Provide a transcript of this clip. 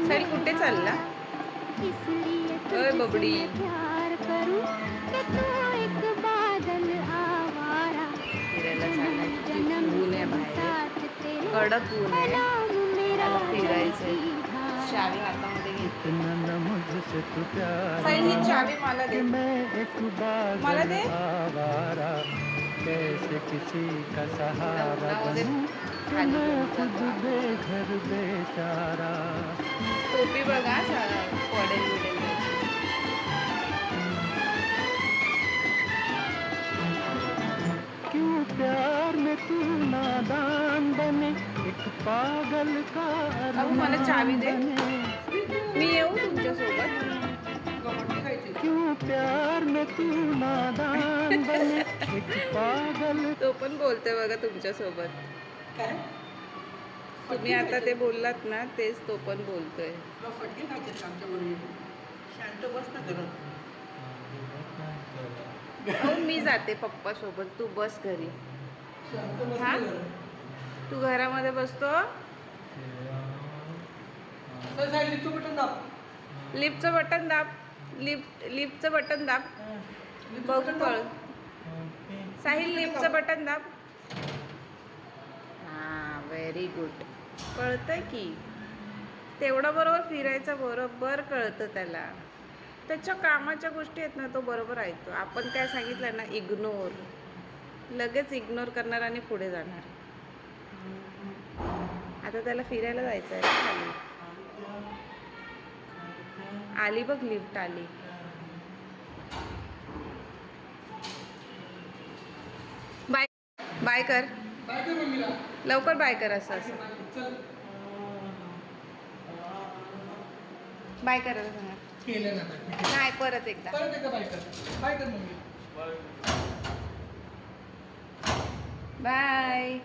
साहिल कुठे चालला? अय बबडी. फिरायला चाललाय. किती ऊन आहे बाहेर, कडक ऊन आहे. त्याला फिरायचंय. चावी हातामध्ये घेते. साहिल ही चावी मला दे. मला दे. कैसे किसी का सहारा खाली घर बेचारा. टोपी बघा पडेल बिडेल. क्यों प्यार में तू नादान बने, एक पागल का अहो मला चावी दे. मी येऊ तुमच्या सोबत. क्यों प्यार में तू नादान बने, एक पागल. तो पण बोलतोय बघा तुमच्या सोबत. तुम्ही आता ते बोललात ना, तेच तो पण बोलतोय. हो मी जाते पप्पा सोबत, तू बस घरी. हा तू घरामध्ये बसतो. लिफ्टचं बटन दाब. लिफ्टचं बटन दाब. बघ कळ. साहिल लिफ्टचं बटन दाब. हां व्हेरी गुड. कळतंय की तेवढं बरोबर फिरायचं, बरोबर कळतं त्याला. त्याच्या कामाच्या गोष्टी आहेत ना, तो बरोबर ऐकतो. आपण काय सांगितलं ना, इग्नोर, लगेच इग्नोर करणार आणि पुढे जाणार. आता त्याला फिरायला जायचं आहे ना खाली. आली बघ लिफ्ट आली. बाय बाय कर. लवकर बाय कर. असं बाय करायला सांगा. नाही परत एकदा. बाय.